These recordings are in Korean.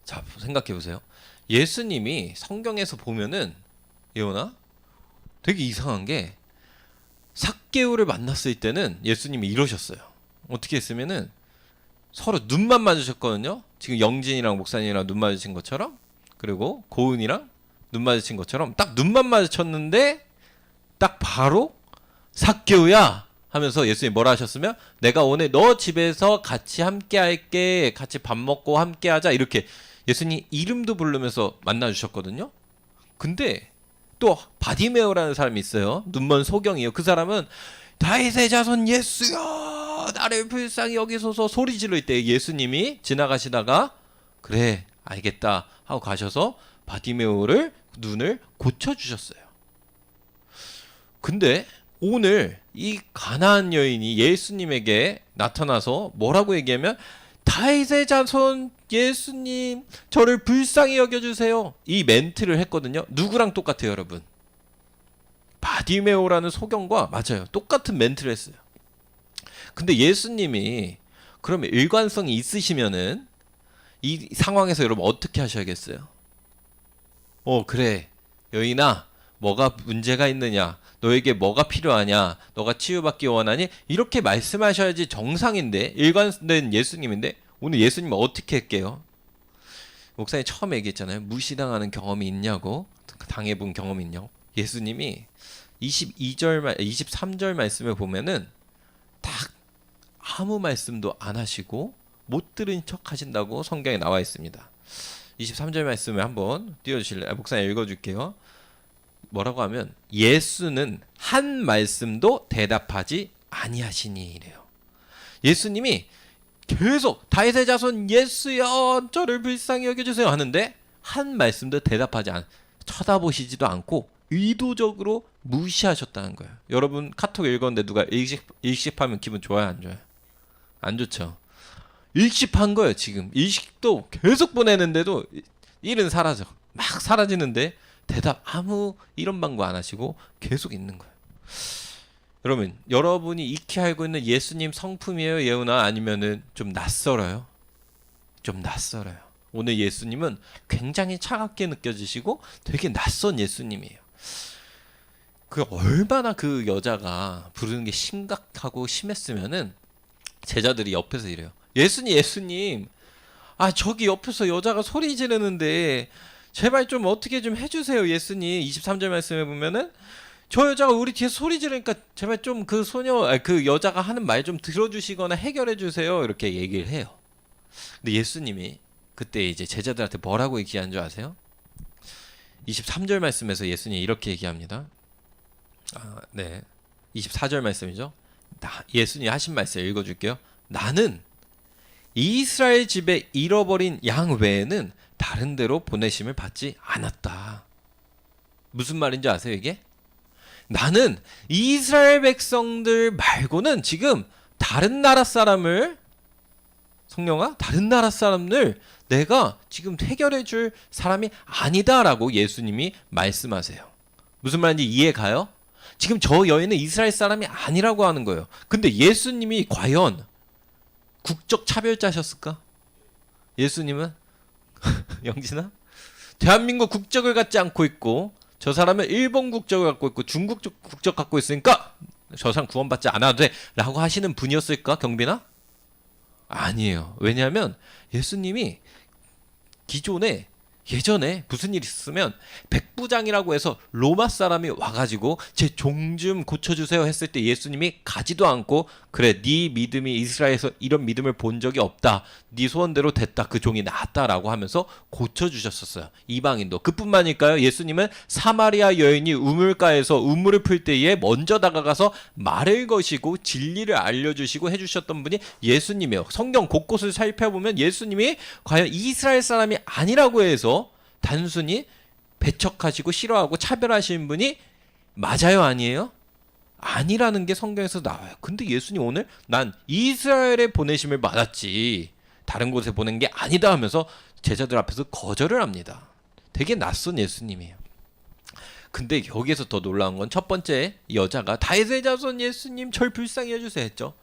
자, 생각해 보세요. 예수님이 성경에서 보면은 예원아 되게 이상한 게 삭개오를 만났을 때는 예수님이 이러셨어요. 어떻게 했으면은 서로 눈만 마주쳤거든요. 지금 영진이랑 목사님이랑 눈 마주친 것처럼, 그리고 고은이랑 눈 마주친 것처럼 딱 눈만 마주쳤는데 딱 바로 삭개오야 하면서 예수님이 뭐라 하셨으면 내가 오늘 너 집에서 같이 함께 할게, 같이 밥 먹고 함께 하자, 이렇게 예수님 이름도 부르면서 만나 주셨거든요. 근데 또 바디메오라는 사람이 있어요. 눈먼 소경이에요. 그 사람은 다윗의 자손 예수여 나를 불쌍히 여기소서 소리 지를 때 예수님이 지나가시다가 그래 알겠다 하고 가셔서 바디메오를 눈을 고쳐주셨어요. 근데 오늘 이 가나안 여인이 예수님에게 나타나서 뭐라고 얘기하면 다윗의 자손 예수님 저를 불쌍히 여겨주세요, 이 멘트를 했거든요. 누구랑 똑같아요 여러분? 바디메오라는 소경과 맞아요. 똑같은 멘트를 했어요. 근데 예수님이 그러면 일관성이 있으시면은 이 상황에서 여러분 어떻게 하셔야겠어요? 그래 여인아 뭐가 문제가 있느냐, 너에게 뭐가 필요하냐, 너가 치유받기 원하니, 이렇게 말씀하셔야지 정상인데, 일관된 예수님인데 오늘 예수님은 어떻게 할게요? 목사님 처음 얘기했잖아요. 무시당하는 경험이 있냐고, 당해본 경험이 있냐고. 예수님이 23절 말씀에 보면은 딱 아무 말씀도 안 하시고 못 들은 척 하신다고 성경에 나와 있습니다. 23절 말씀을 한번 띄워주실래요? 목사님 읽어줄게요. 뭐라고 하면 예수는 한 말씀도 대답하지 아니하시니 이래요. 예수님이 계속 다윗의 자손 예수여 저를 불쌍히 여겨주세요 하는데 한 말씀도 대답하지 쳐다보시지도 않고 의도적으로 무시하셨다는 거예요. 여러분 카톡 읽었는데 누가 일식하면 기분 좋아요 안 좋아요? 안 좋죠. 일식한 거예요. 지금 일식도 계속 보내는데도 일은 사라져. 막 사라지는데 대답 아무 이런 방법 안 하시고 계속 있는 거예요. 여러분, 여러분이 익히 알고 있는 예수님 성품이에요, 예우나? 아니면은 좀 낯설어요? 좀 낯설어요. 오늘 예수님은 굉장히 차갑게 느껴지시고 되게 낯선 예수님이에요. 그 얼마나 그 여자가 부르는 게 심각하고 심했으면은 제자들이 옆에서 이래요. 예수님, 저기 옆에서 여자가 소리 지르는데 제발 좀 어떻게 좀 해주세요, 예수님. 23절 말씀에 보면은 저 여자가 우리 뒤에 소리 지르니까 제발 좀 그 여자가 하는 말 좀 들어주시거나 해결해 주세요, 이렇게 얘기를 해요. 근데 예수님이 그때 이제 제자들한테 뭐라고 얘기한 줄 아세요? 23절 말씀에서 예수님이 이렇게 얘기합니다. 네. 24절 말씀이죠. 예수님이 하신 말씀 읽어줄게요. 나는 이스라엘 집에 잃어버린 양 외에는 다른 데로 보내심을 받지 않았다. 무슨 말인지 아세요 이게? 나는 이스라엘 백성들 말고는 지금 다른 나라 사람을, 성령아, 다른 나라 사람들 내가 지금 해결해 줄 사람이 아니다라고 예수님이 말씀하세요. 무슨 말인지 이해 가요? 지금 저 여인은 이스라엘 사람이 아니라고 하는 거예요. 근데 예수님이 과연 국적 차별자셨을까? 예수님은 영진아? 대한민국 국적을 갖지 않고 있고 저 사람은 일본 국적을 갖고 있고 중국 국적 갖고 있으니까 저 사람 구원받지 않아도 돼 라고 하시는 분이었을까, 경빈아? 아니에요. 왜냐하면 예수님이 예전에 무슨 일이 있었으면 백부장이라고 해서 로마 사람이 와가지고 제 종 좀 고쳐주세요 했을 때 예수님이 가지도 않고 그래 네 믿음이 이스라엘에서 이런 믿음을 본 적이 없다, 네 소원대로 됐다, 그 종이 나았다라고 하면서 고쳐주셨었어요. 이방인도. 그뿐만일까요? 예수님은 사마리아 여인이 우물가에서 우물을 풀 때에 먼저 다가가서 말을 거시고 진리를 알려주시고 해주셨던 분이 예수님이에요. 성경 곳곳을 살펴보면 예수님이 과연 이스라엘 사람이 아니라고 해서 단순히 배척하시고 싫어하고 차별하시는 분이 맞아요, 아니에요? 아니라는 게 성경에서 나와요. 근데 예수님 오늘 난 이스라엘에 보내심을 받았지 다른 곳에 보낸 게 아니다 하면서 제자들 앞에서 거절을 합니다. 되게 낯선 예수님이에요. 근데 여기에서 더 놀라운 건 첫 번째 여자가 다윗의 자손 예수님 절 불쌍히 해주세요 했죠.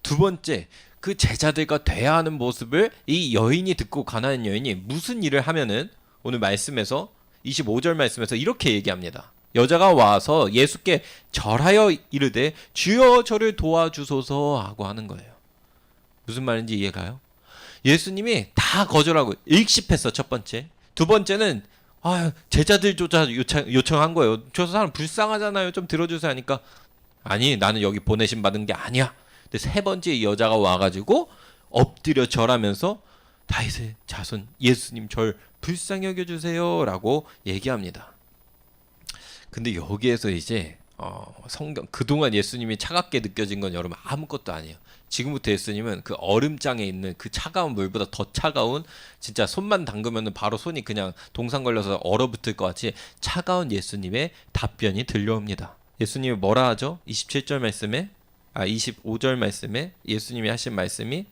두 번째 그 제자들과 대화하는 모습을 이 여인이 듣고 가나안 여인이 무슨 일을 하면은 오늘 말씀에서 25절 말씀에서 이렇게 얘기합니다. 여자가 와서 예수께 절하여 이르되 주여 저를 도와주소서 하고 하는 거예요. 무슨 말인지 이해가요? 예수님이 다 거절하고 일십했어. 첫 번째. 두 번째는 제자들조차 요청한 거예요. 저 사람 불쌍하잖아요. 좀 들어주세요 하니까 아니 나는 여기 보내심 받은 게 아니야. 근데 세 번째 이 여자가 와가지고 엎드려 절하면서 다윗의 자손 예수님 절 불쌍히 여겨주세요 라고 얘기합니다. 근데 여기에서 이제 성경 그동안 예수님이 차갑게 느껴진 건 여러분 아무것도 아니에요. 지금부터 예수님은 그 얼음장에 있는 그 차가운 물보다 더 차가운 진짜 손만 담그면 바로 손이 그냥 동상 걸려서 얼어붙을 것 같이 차가운 예수님의 답변이 들려옵니다. 예수님이 뭐라 하죠? 27절 말씀에 25절 말씀에 예수님이 하신 말씀이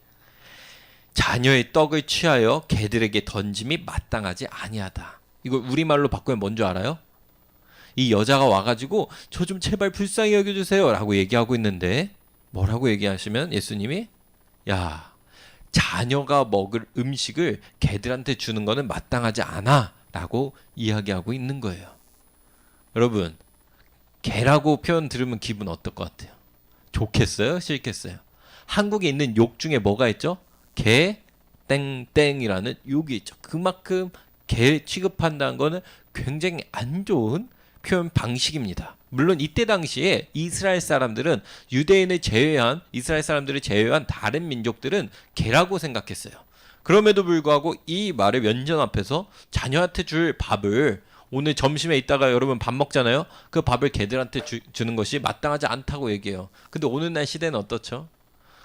자녀의 떡을 취하여 개들에게 던짐이 마땅하지 아니하다. 이걸 우리말로 바꾸면 뭔지 알아요? 이 여자가 와가지고 저 좀 제발 불쌍히 여겨주세요 라고 얘기하고 있는데 뭐라고 얘기하시면 예수님이 야 자녀가 먹을 음식을 개들한테 주는 거는 마땅하지 않아 라고 이야기하고 있는 거예요. 여러분 개라고 표현 들으면 기분 어떨 것 같아요? 좋겠어요? 싫겠어요? 한국에 있는 욕 중에 뭐가 있죠? 개 땡땡이라는 욕이 있죠. 그만큼 개 취급한다는 거는 굉장히 안 좋은 표현 방식입니다. 물론 이때 당시에 이스라엘 사람들은 유대인을 제외한 이스라엘 사람들을 제외한 다른 민족들은 개라고 생각했어요. 그럼에도 불구하고 이 말을 면전 앞에서 자녀한테 줄 밥을 오늘 점심에 있다가 여러분 밥 먹잖아요. 그 밥을 개들한테 주는 것이 마땅하지 않다고 얘기해요. 근데 오늘날 시대는 어떻죠?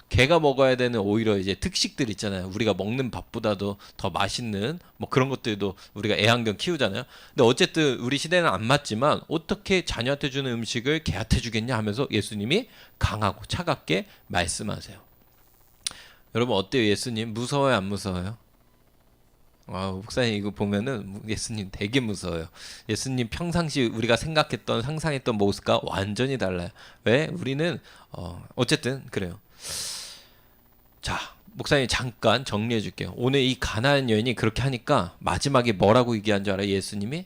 개가 먹어야 되는 오히려 이제 특식들 있잖아요. 우리가 먹는 밥보다도 더 맛있는 뭐 그런 것들도 우리가 애완견 키우잖아요. 근데 어쨌든 우리 시대는 안 맞지만 어떻게 자녀한테 주는 음식을 개한테 주겠냐 하면서 예수님이 강하고 차갑게 말씀하세요. 여러분 어때요? 예수님 무서워요? 안 무서워요? 목사님 이거 보면은 예수님 되게 무서워요. 예수님 평상시 우리가 생각했던 상상했던 모습과 완전히 달라요. 왜? 우리는 어쨌든 그래요. 자, 목사님 잠깐 정리해 줄게요. 오늘 이 가나안 여인이 그렇게 하니까 마지막에 뭐라고 얘기한 줄 알아요? 예수님이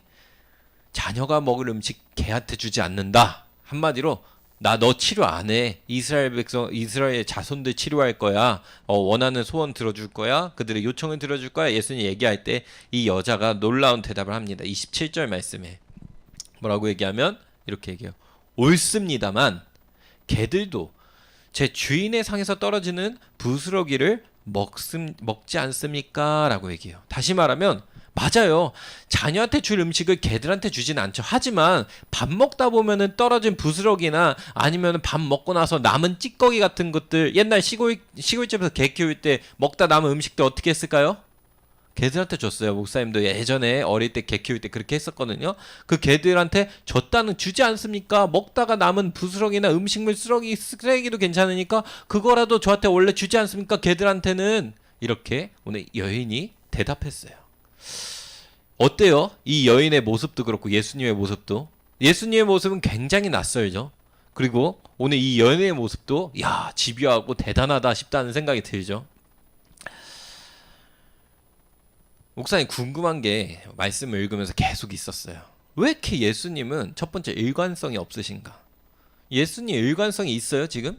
자녀가 먹을 음식 개한테 주지 않는다. 한마디로 나 너 치료 안 해. 이스라엘 백성, 이스라엘 자손들 치료할 거야. 원하는 소원 들어줄 거야. 그들의 요청을 들어줄 거야. 예수님 얘기할 때 이 여자가 놀라운 대답을 합니다. 27절 말씀에 뭐라고 얘기하면 이렇게 얘기해요. 옳습니다만 개들도 제 주인의 상에서 떨어지는 부스러기를 먹지 않습니까? 라고 얘기해요. 다시 말하면 맞아요. 자녀한테 줄 음식을 개들한테 주진 않죠. 하지만 밥 먹다 보면은 떨어진 부스러기나 아니면 밥 먹고 나서 남은 찌꺼기 같은 것들 옛날 시골집에서 개 키울 때 먹다 남은 음식들 어떻게 했을까요? 개들한테 줬어요. 목사님도 예전에 어릴 때 개 키울 때 그렇게 했었거든요. 그 개들한테 줬다는 주지 않습니까? 먹다가 남은 부스러기나 음식물 쓰레기도 괜찮으니까 그거라도 저한테 원래 주지 않습니까? 개들한테는 이렇게 오늘 여인이 대답했어요. 어때요? 이 여인의 모습도 그렇고 예수님의 모습도 예수님의 모습은 굉장히 낯설죠. 그리고 오늘 이 여인의 모습도 야 집요하고 대단하다 싶다는 생각이 들죠. 목사님 궁금한 게 말씀을 읽으면서 계속 있었어요. 왜 이렇게 예수님은 첫 번째 일관성이 없으신가? 예수님 일관성이 있어요 지금?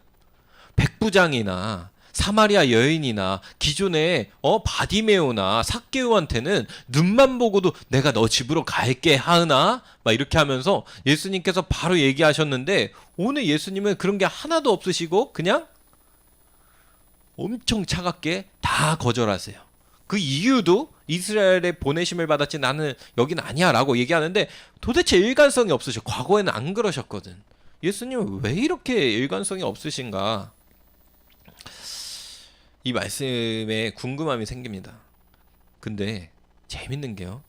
백부장이나 사마리아 여인이나 기존에 바디메오나 삭개오한테는 눈만 보고도 내가 너 집으로 갈게 하으나 막 이렇게 하면서 예수님께서 바로 얘기하셨는데 오늘 예수님은 그런 게 하나도 없으시고 그냥 엄청 차갑게 다 거절하세요. 그 이유도 이스라엘에 보내심을 받았지 나는 여기는 아니야 라고 얘기하는데 도대체 일관성이 없으셔. 과거에는 안 그러셨거든. 예수님은 왜 이렇게 일관성이 없으신가? 이 말씀에 궁금함이 생깁니다. 근데 재밌는 게요.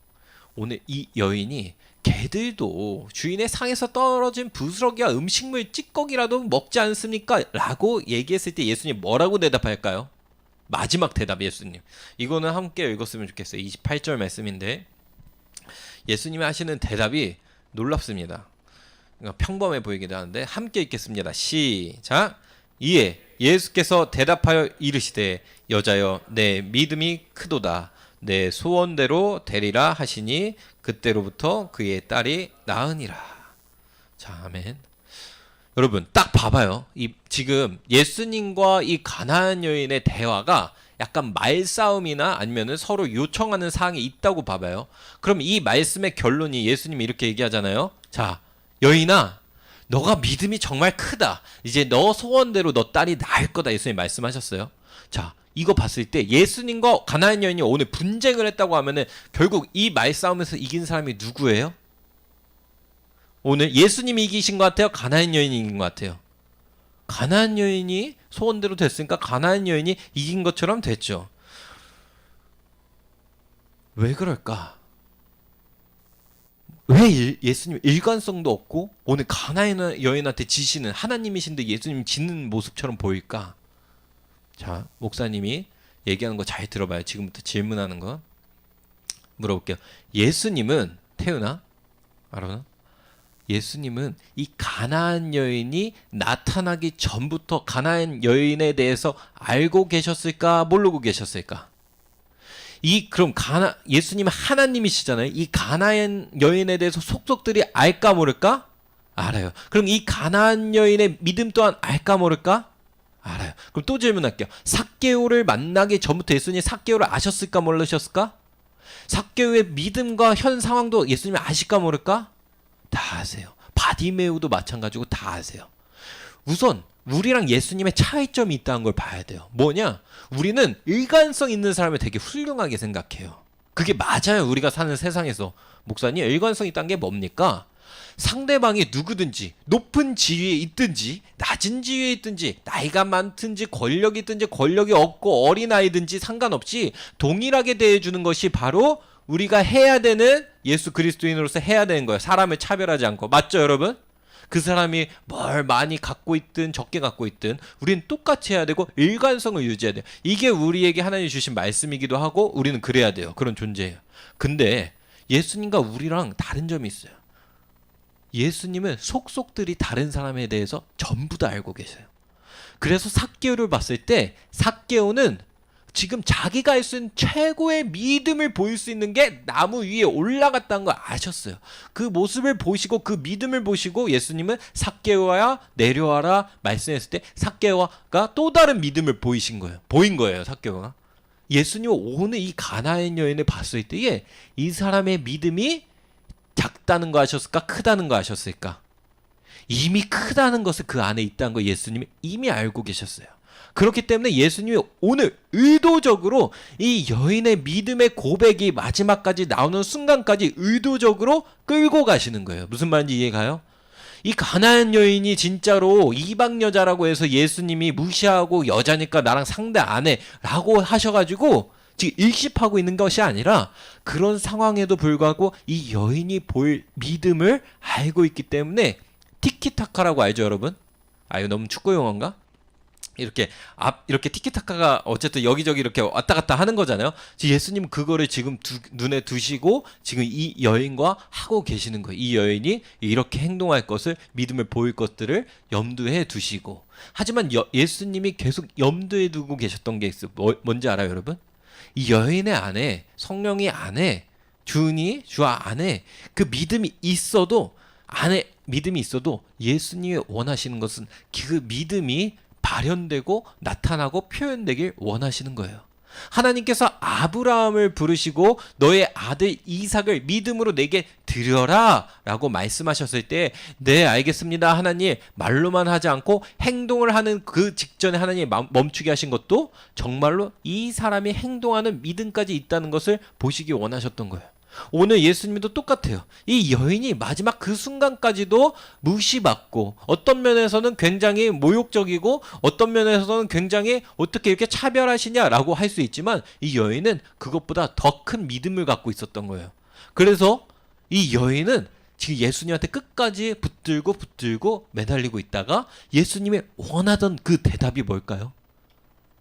오늘 이 여인이 개들도 주인의 상에서 떨어진 부스러기와 음식물 찌꺼기라도 먹지 않습니까? 라고 얘기했을 때 예수님 뭐라고 대답할까요? 마지막 대답 예수님. 이거는 함께 읽었으면 좋겠어요. 28절 말씀인데 예수님이 하시는 대답이 놀랍습니다. 평범해 보이기도 하는데 함께 읽겠습니다. 시작. 이에 예수께서 대답하여 이르시되 여자여 내 믿음이 크도다 내 소원대로 되리라 하시니 그때로부터 그의 딸이 나으니라. 자, 아멘. 여러분 딱 봐봐요. 이 지금 예수님과 이 가나안 여인의 대화가 약간 말싸움이나 아니면은 서로 요청하는 사항이 있다고 봐봐요. 그럼 이 말씀의 결론이 예수님이 이렇게 얘기하잖아요. 자, 여인아, 너가 믿음이 정말 크다. 이제 너 소원대로 너 딸이 나을 거다. 예수님 말씀하셨어요. 자, 이거 봤을 때 예수님과 가나안 여인이 오늘 분쟁을 했다고 하면은 결국 이 말싸움에서 이긴 사람이 누구예요? 오늘 예수님이 이기신 것 같아요? 가나안 여인이 이긴 것 같아요? 가나안 여인이 소원대로 됐으니까 가나안 여인이 이긴 것처럼 됐죠. 왜 그럴까? 왜 예수님 일관성도 없고 오늘 가나안 여인한테 지시는 하나님이신데 예수님 지는 모습처럼 보일까? 자, 목사님이 얘기하는 거 잘 들어봐요. 지금부터 질문하는 거 물어볼게요. 예수님은 태우나? 알아나? 예수님은 이 가나안 여인이 나타나기 전부터 가나안 여인에 대해서 알고 계셨을까? 모르고 계셨을까? 그럼 예수님은 하나님이시잖아요. 이 가나안 여인에 대해서 속속들이 알까 모를까? 알아요. 그럼 이 가나안 여인의 믿음 또한 알까 모를까? 알아요. 그럼 또 질문할게요. 삭개오를 만나기 전부터 예수님이 삭개오를 아셨을까 모르셨을까? 삭개오의 믿음과 현 상황도 예수님이 아실까 모를까? 다 아세요. 바디메우도 마찬가지고 다 아세요. 우선 우리랑 예수님의 차이점이 있다는 걸 봐야 돼요. 뭐냐? 우리는 일관성 있는 사람을 되게 훌륭하게 생각해요. 그게 맞아요. 우리가 사는 세상에서. 목사님, 일관성 있다는 게 뭡니까? 상대방이 누구든지 높은 지위에 있든지 낮은 지위에 있든지 나이가 많든지 권력이 있든지 권력이 없고 어린아이든지 상관없이 동일하게 대해주는 것이 바로 우리가 해야 되는 예수 그리스도인으로서 해야 되는 거예요. 사람을 차별하지 않고. 맞죠, 여러분? 그 사람이 뭘 많이 갖고 있든 적게 갖고 있든 우리는 똑같이 해야 되고 일관성을 유지해야 돼요. 이게 우리에게 하나님이 주신 말씀이기도 하고 우리는 그래야 돼요. 그런 존재예요. 근데 예수님과 우리랑 다른 점이 있어요. 예수님은 속속들이 다른 사람에 대해서 전부 다 알고 계세요. 그래서 삭개오를 봤을 때 삭개오는 지금 자기가 할 수 있는 최고의 믿음을 보일 수 있는 게 나무 위에 올라갔다는 걸 아셨어요. 그 모습을 보시고 그 믿음을 보시고 예수님은 삭개오야 내려와라 말씀했을 때 삭개오가 또 다른 믿음을 보인 거예요. 삭개오가. 예수님은 오늘 이 가나안 여인을 봤을 때에 이 사람의 믿음이 작다는 거 아셨을까? 크다는 거 아셨을까? 이미 크다는 것을 그 안에 있다는 거 예수님이 이미 알고 계셨어요. 그렇기 때문에 예수님이 오늘 의도적으로 이 여인의 믿음의 고백이 마지막까지 나오는 순간까지 의도적으로 끌고 가시는 거예요. 무슨 말인지 이해가요? 이 가나안 여인이 진짜로 이방 여자라고 해서 예수님이 무시하고 여자니까 나랑 상대 안 해 라고 하셔가지고 지금 일십하고 있는 것이 아니라 그런 상황에도 불구하고 이 여인이 볼 믿음을 알고 있기 때문에 티키타카라고 알죠, 여러분? 아, 이거 너무 축구 용어인가? 이렇게 티키타카가 어쨌든 여기저기 이렇게 왔다 갔다 하는 거잖아요. 지금 예수님은 그거를 지금 눈에 두시고 지금 이 여인과 하고 계시는 거예요. 이 여인이 이렇게 행동할 것을 믿음을 보일 것들을 염두에 두시고. 하지만 예수님이 계속 염두에 두고 계셨던 게 있어요. 뭔지 알아요, 여러분? 이 여인의 안에 성령이 안에 주 안에 그 믿음이 있어도 예수님이 원하시는 것은 그 믿음이 발현되고 나타나고 표현되길 원하시는 거예요. 하나님께서 아브라함을 부르시고 너의 아들 이삭을 믿음으로 내게 드려라 라고 말씀하셨을 때 네 알겠습니다 하나님 말로만 하지 않고 행동을 하는 그 직전에 하나님이 멈추게 하신 것도 정말로 이 사람이 행동하는 믿음까지 있다는 것을 보시기 원하셨던 거예요. 오늘 예수님도 똑같아요. 이 여인이 마지막 그 순간까지도 무시받고 어떤 면에서는 굉장히 모욕적이고 어떤 면에서는 굉장히 어떻게 이렇게 차별하시냐라고 할 수 있지만 이 여인은 그것보다 더 큰 믿음을 갖고 있었던 거예요. 그래서 이 여인은 지금 예수님한테 끝까지 붙들고 매달리고 있다가 예수님이 원하던 그 대답이 뭘까요?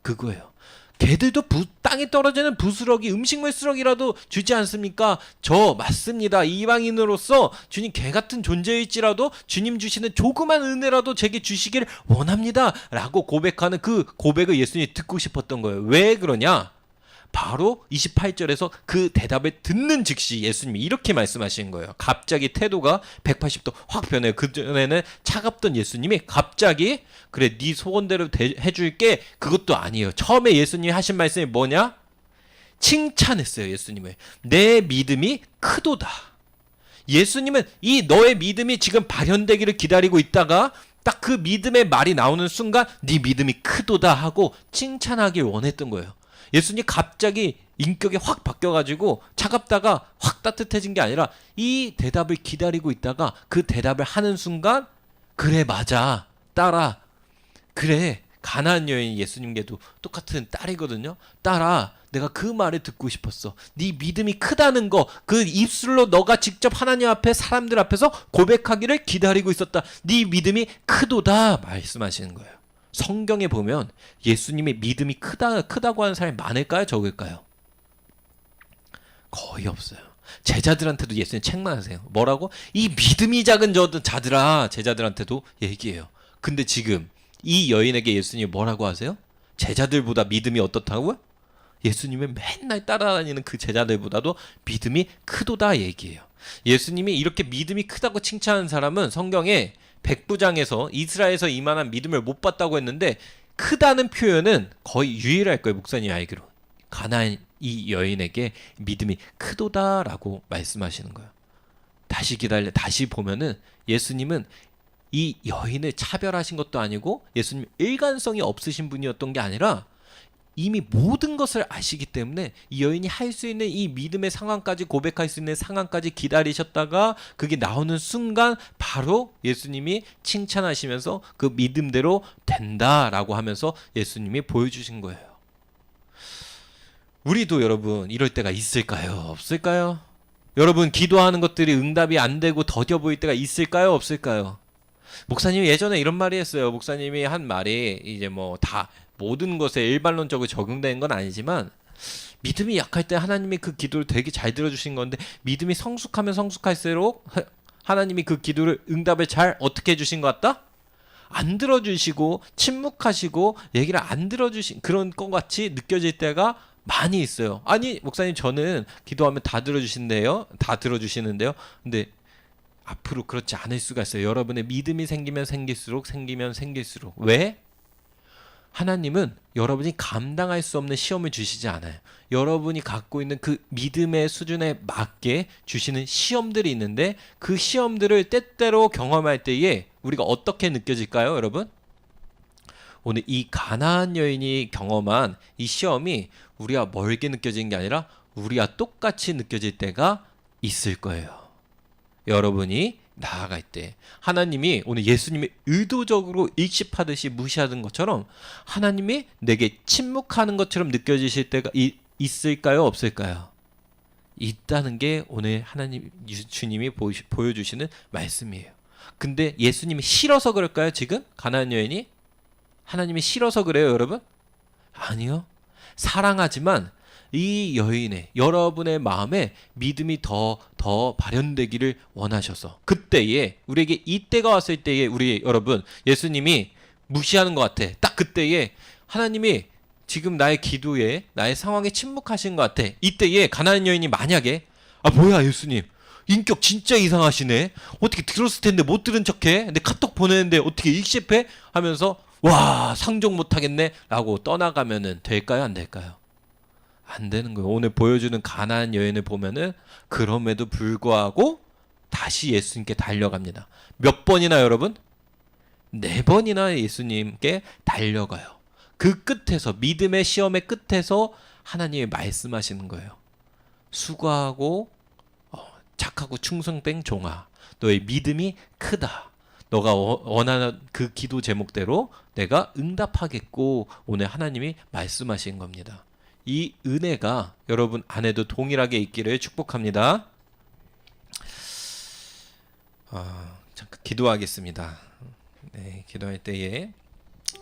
그거예요. 개들도 땅에 떨어지는 부스러기, 음식물 쓰레기라도 주지 않습니까? 저 맞습니다. 이방인으로서 주님 개 같은 존재일지라도 주님 주시는 조그만 은혜라도 제게 주시길 원합니다. 라고 고백하는 그 고백을 예수님이 듣고 싶었던 거예요. 왜 그러냐? 바로 28절에서 그 대답을 듣는 즉시 예수님이 이렇게 말씀하시는 거예요. 갑자기 태도가 180도 확 변해요. 그전에는 차갑던 예수님이 갑자기 그래 네 소원대로 해줄게, 그것도 아니에요. 처음에 예수님이 하신 말씀이 뭐냐? 칭찬했어요. 예수님을. 내 믿음이 크도다. 예수님은 이 너의 믿음이 지금 발현되기를 기다리고 있다가 딱 그 믿음의 말이 나오는 순간 네 믿음이 크도다 하고 칭찬하길 원했던 거예요. 예수님 갑자기 인격이 확 바뀌어가지고 차갑다가 확 따뜻해진 게 아니라 이 대답을 기다리고 있다가 그 대답을 하는 순간 그래 맞아 따라, 그래 가나안 여인 예수님께도 똑같은 딸이거든요. 딸아, 내가 그 말을 듣고 싶었어. 네 믿음이 크다는 거 그 입술로 너가 직접 하나님 앞에 사람들 앞에서 고백하기를 기다리고 있었다. 네 믿음이 크도다 말씀하시는 거예요. 성경에 보면 예수님의 믿음이 크다고 하는 사람이 많을까요? 적을까요? 거의 없어요. 제자들한테도 예수님 책망하세요. 뭐라고? 이 믿음이 작은 자들아, 제자들한테도 얘기해요. 근데 지금 이 여인에게 예수님이 뭐라고 하세요? 제자들보다 믿음이 어떻다고요? 예수님을 맨날 따라다니는 그 제자들보다도 믿음이 크도다 얘기해요. 예수님이 이렇게 믿음이 크다고 칭찬하는 사람은 성경에 백부장에서 이스라엘에서 이만한 믿음을 못 봤다고 했는데, 크다는 표현은 거의 유일할 거예요. 목사님이 알기로. 가나안 이 여인에게 믿음이 크도다라고 말씀하시는 거예요. 다시 보면은 예수님은 이 여인을 차별하신 것도 아니고 예수님 일관성이 없으신 분이었던 게 아니라 이미 모든 것을 아시기 때문에 이 여인이 할 수 있는 이 믿음의 상황까지, 고백할 수 있는 상황까지 기다리셨다가 그게 나오는 순간 바로 예수님이 칭찬하시면서 그 믿음대로 된다라고 하면서 예수님이 보여주신 거예요. 우리도 여러분 이럴 때가 있을까요? 없을까요? 여러분 기도하는 것들이 응답이 안 되고 더뎌 보일 때가 있을까요? 없을까요? 목사님이 예전에 이런 말이 했어요. 목사님이 한 말이 이제 뭐 다 모든 것에 일반론적으로 적용되는 건 아니지만, 믿음이 약할 때 하나님이 그 기도를 되게 잘 들어주신 건데 믿음이 성숙하면 성숙할수록 하나님이 그 기도를 응답을 잘 어떻게 해주신 것 같다? 안 들어주시고 침묵하시고 얘기를 안 들어주신 그런 것 같이 느껴질 때가 많이 있어요. 아니 목사님 저는 기도하면 다 들어주신대요. 다 들어주시는데요. 근데 앞으로 그렇지 않을 수가 있어요. 여러분의 믿음이 생기면 생길수록 왜? 하나님은 여러분이 감당할 수 없는 시험을 주시지 않아요. 여러분이 갖고 있는 그 믿음의 수준에 맞게 주시는 시험들이 있는데 그 시험들을 때때로 경험할 때에 우리가 어떻게 느껴질까요, 여러분? 오늘 이 가나안 여인이 경험한 이 시험이 우리가 멀게 느껴지는 게 아니라 우리가 똑같이 느껴질 때가 있을 거예요. 여러분이 나아갈 때 하나님이 오늘 예수님이 의도적으로 일십하듯이 무시하는 것처럼 하나님이 내게 침묵하는 것처럼 느껴지실 때가 있을까요? 없을까요? 있다는 게 오늘 하나님 주님이 보여주시는 말씀이에요. 근데 예수님이 싫어서 그럴까요? 지금 가나안 여인이? 하나님이 싫어서 그래요, 여러분? 아니요. 사랑하지만 이 여인의 여러분의 마음에 믿음이 더 발현되기를 원하셔서 그때에 우리에게 이때가 왔을 때에 우리 여러분 예수님이 무시하는 것 같아. 딱 그때에 하나님이 지금 나의 기도에 나의 상황에 침묵하신 것 같아. 이때에 가나안 여인이 만약에 아 뭐야 예수님 인격 진짜 이상하시네. 어떻게 들었을 텐데 못 들은 척해. 내 카톡 보내는데 어떻게 일십해? 하면서 와 상종 못하겠네 라고 떠나가면은 될까요? 안 될까요? 안 되는 거예요. 오늘 보여주는 가나안 여인을 보면은 그럼에도 불구하고 다시 예수님께 달려갑니다. 몇 번이나 여러분? 4번이나 예수님께 달려가요. 그 끝에서 믿음의 시험의 끝에서 하나님이 말씀하시는 거예요. 수고하고 착하고 충성된 종아, 너의 믿음이 크다. 너가 원하는 그 기도 제목대로 내가 응답하겠고 오늘 하나님이 말씀하신 겁니다. 이 은혜가 여러분 안에도 동일하게 있기를 축복합니다. 잠깐 기도하겠습니다. 네, 기도할 때에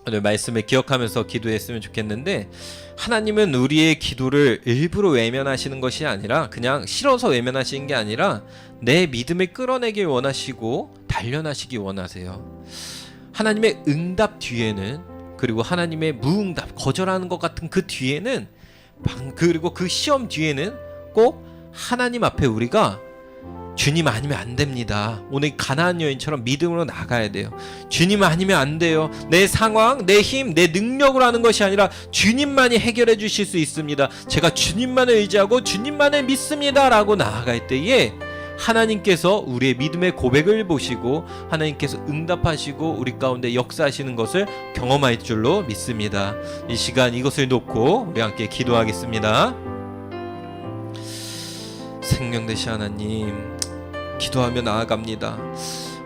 오늘 말씀을 기억하면서 기도했으면 좋겠는데, 하나님은 우리의 기도를 일부러 외면하시는 것이 아니라, 그냥 싫어서 외면하시는 게 아니라 내 믿음을 끌어내길 원하시고 단련하시기 원하세요. 하나님의 응답 뒤에는, 그리고 하나님의 무응답, 거절하는 것 같은 그 뒤에는, 그리고 그 시험 뒤에는 꼭 하나님 앞에 우리가 주님 아니면 안 됩니다. 오늘 가나안 여인처럼 믿음으로 나가야 돼요. 주님 아니면 안 돼요. 내 상황, 내 힘, 내 능력으로 하는 것이 아니라 주님만이 해결해 주실 수 있습니다. 제가 주님만을 의지하고 주님만을 믿습니다 라고 나아갈 때에 하나님께서 우리의 믿음의 고백을 보시고 하나님께서 응답하시고 우리 가운데 역사하시는 것을 경험할 줄로 믿습니다. 이 시간 이것을 놓고 우리 함께 기도하겠습니다. 생명 되신 하나님, 기도하며 나아갑니다.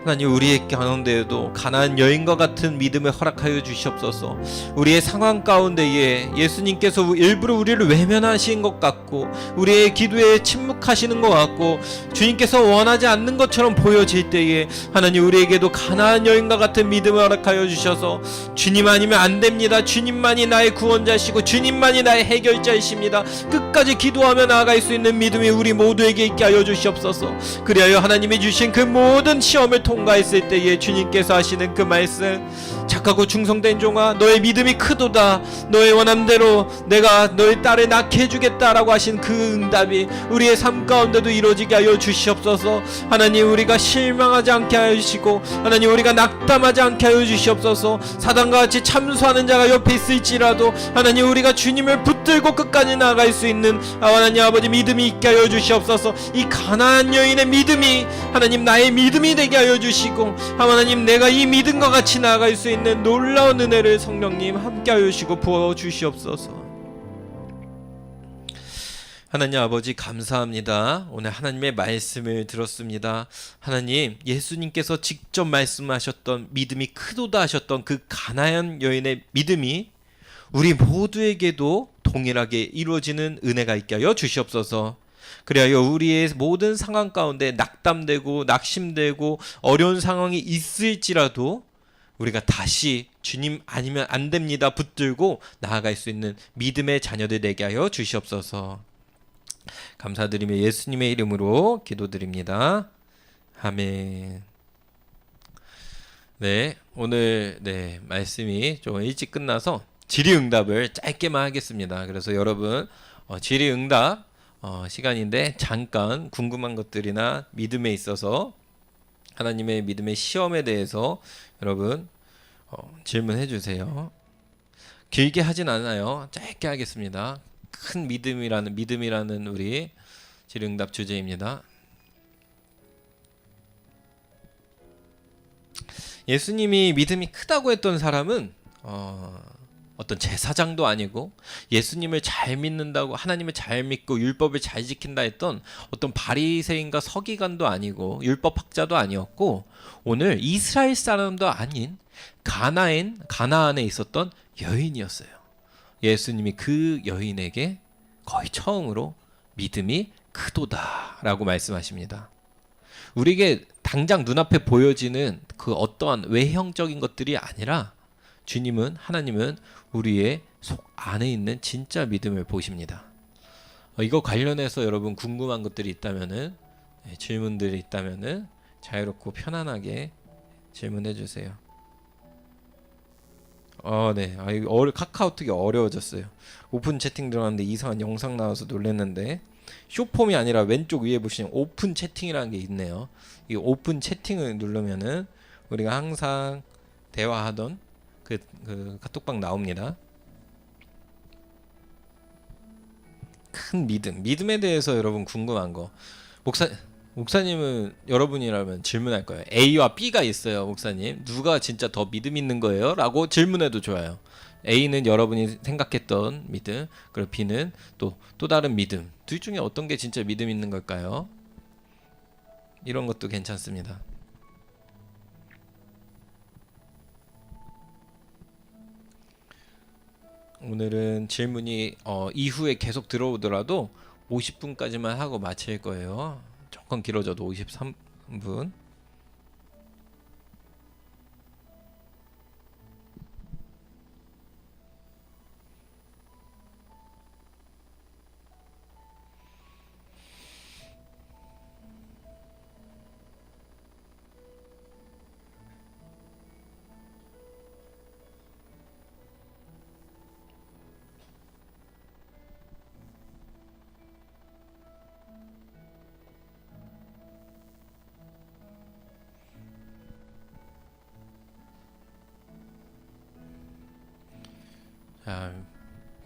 하나님, 우리의 가운데에도 가나안 여인과 같은 믿음을 허락하여 주시옵소서. 우리의 상황 가운데에 예수님께서 일부러 우리를 외면하신 것 같고, 우리의 기도에 침묵하시는 것 같고, 주님께서 원하지 않는 것처럼 보여질 때에 하나님, 우리에게도 가나안 여인과 같은 믿음을 허락하여 주셔서 주님 아니면 안 됩니다. 주님만이 나의 구원자시고 주님만이 나의 해결자이십니다. 끝까지 기도하며 나아갈 수 있는 믿음이 우리 모두에게 있게 하여 주시옵소서. 그리하여 하나님이 주신 그 모든 시험을 통과했을 때에 주님께서 하시는 그 말씀, 착하고 충성된 종아, 너의 믿음이 크도다. 너의 원함대로 내가 너의 딸을 낳게 해주겠다라고 하신 그 응답이 우리의 삶 가운데도 이루어지게 하여 주시옵소서. 하나님, 우리가 실망하지 않게 하여 주시고, 하나님, 우리가 낙담하지 않게 하여 주시옵소서. 사단과 같이 참수하는 자가 옆에 있을지라도 하나님, 우리가 주님을 붙들고 끝까지 나아갈 수 있는 하나님 아버지 믿음이 있게 하여 주시옵소서. 이 가나안 여인의 믿음이 하나님 나의 믿음이 되게 하여 주시고, 하나님, 내가 이 믿음과 같이 나아갈 수 있는 놀라운 은혜를 성령님 함께 하여 주시고 부어 주시옵소서. 하나님 아버지, 감사합니다. 오늘 하나님의 말씀을 들었습니다. 하나님, 예수님께서 직접 말씀하셨던 믿음이 크도다 하셨던 그 가나안 여인의 믿음이 우리 모두에게도 동일하게 이루어지는 은혜가 있게 하여 주시옵소서. 그리하여 우리의 모든 상황 가운데 낙담되고 낙심되고 어려운 상황이 있을지라도 우리가 다시 주님 아니면 안 됩니다 붙들고 나아갈 수 있는 믿음의 자녀들 되게 하여 주시옵소서. 감사드리며 예수님의 이름으로 기도드립니다. 아멘. 네, 오늘 말씀이 좀 일찍 끝나서 질의응답을 짧게만 하겠습니다. 그래서 여러분 질의응답 시간인데 잠깐 궁금한 것들이나 믿음에 있어서 하나님의 믿음의 시험에 대해서 여러분 질문해 주세요. 길게 하진 않아요. 짧게 하겠습니다. 큰 믿음이라는 우리 질의응답 주제입니다. 예수님이 믿음이 크다고 했던 사람은 어떤 제사장도 아니고, 예수님을 잘 믿는다고, 하나님을 잘 믿고 율법을 잘 지킨다 했던 어떤 바리새인과 서기관도 아니고 율법학자도 아니었고, 오늘 이스라엘 사람도 아닌 가나안에 있었던 여인이었어요. 예수님이 그 여인에게 거의 처음으로 믿음이 크도다라고 말씀하십니다. 우리에게 당장 눈앞에 보여지는 그 어떠한 외형적인 것들이 아니라 하나님은 우리의 속 안에 있는 진짜 믿음을 보십니다. 이거 관련해서 여러분 궁금한 것들이 있다면은, 질문들이 있다면은 자유롭고 편안하게 질문해 주세요. 네. 카카오톡이 어려워졌어요. 오픈 채팅 들어갔는데 이상한 영상 나와서 놀랐는데, 쇼폼이 아니라 왼쪽 위에 보시면 오픈 채팅이라는 게 있네요. 이 오픈 채팅을 누르면은 우리가 항상 대화하던 그 카톡방 나옵니다. 큰 믿음에 대해서 여러분 궁금한 거, 목사님은 여러분이라면 질문할 거예요. A와 B가 있어요. 목사님, 누가 진짜 더 믿음 있는 거예요? 라고 질문해도 좋아요. A는 여러분이 생각했던 믿음, 그리고 B는 또 다른 믿음. 둘 중에 어떤 게 진짜 믿음 있는 걸까요? 이런 것도 괜찮습니다. 오늘은 질문이 이후에 계속 들어오더라도 50분까지만 하고 마칠 거예요. 조금 길어져도 53분.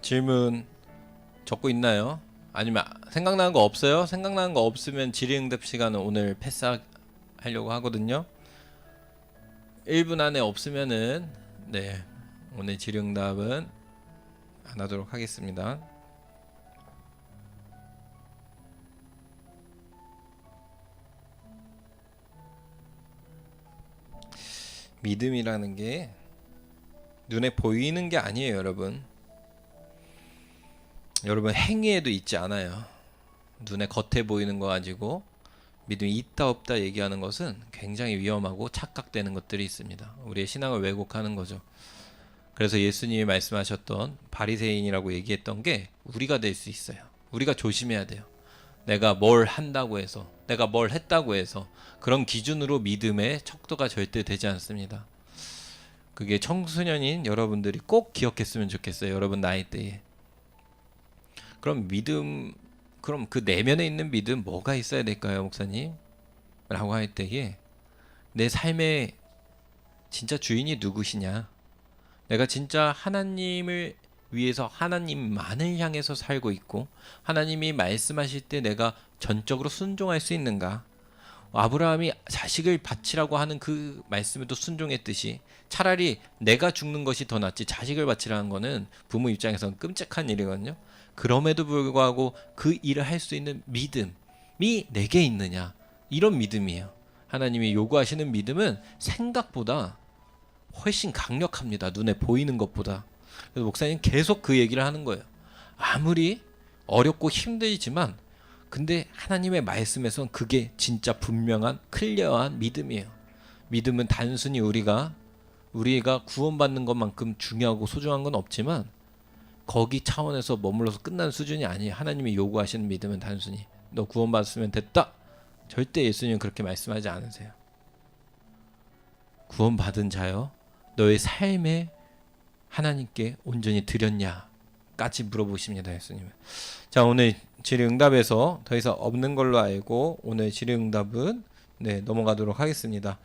질문 적고 있나요? 아니면 생각나는 거 없어요? 생각나는 거 없으면 질의응답 시간은 오늘 패스하려고 하거든요. 1분 안에 없으면은 네, 오늘 질의응답은 안 하도록 하겠습니다. 믿음이라는 게 눈에 보이는 게 아니에요, 여러분. 여러분 행위에도 있지 않아요. 눈에 겉에 보이는 거 가지고 믿음이 있다 없다 얘기하는 것은 굉장히 위험하고 착각되는 것들이 있습니다. 우리의 신앙을 왜곡하는 거죠. 그래서 예수님이 말씀하셨던 바리새인이라고 얘기했던 게 우리가 될 수 있어요. 우리가 조심해야 돼요. 내가 뭘 한다고 해서, 내가 뭘 했다고 해서 그런 기준으로 믿음의 척도가 절대 되지 않습니다. 그게 청소년인 여러분들이 꼭 기억했으면 좋겠어요. 여러분 나이대에. 그럼 믿음, 그럼 그 내면에 있는 믿음 뭐가 있어야 될까요, 목사님? 라고 할 때에 내 삶의 진짜 주인이 누구시냐? 내가 진짜 하나님을 위해서 하나님만을 향해서 살고 있고 하나님이 말씀하실 때 내가 전적으로 순종할 수 있는가? 아브라함이 자식을 바치라고 하는 그 말씀에도 순종했듯이 차라리 내가 죽는 것이 더 낫지 자식을 바치라는 거는 부모 입장에서는 끔찍한 일이거든요. 그럼에도 불구하고 그 일을 할 수 있는 믿음이 내게 있느냐, 이런 믿음이에요. 하나님이 요구하시는 믿음은 생각보다 훨씬 강력합니다. 눈에 보이는 것보다. 그래서 목사님 계속 그 얘기를 하는 거예요. 아무리 어렵고 힘들지만 근데 하나님의 말씀에선 그게 진짜 분명한 클리어한 믿음이에요. 믿음은 단순히 우리가 구원받는 것만큼 중요하고 소중한 건 없지만 거기 차원에서 머물러서 끝난 수준이 아니에요. 하나님이 요구하시는 믿음은 단순히 너 구원받았으면 됐다. 절대 예수님은 그렇게 말씀하지 않으세요. 구원받은 자여 너의 삶에 하나님께 온전히 드렸냐까지 물어보십니다. 예수님은. 자, 오늘 질의응답에서 더 이상 없는 걸로 알고 오늘 질의응답은 넘어가도록 하겠습니다.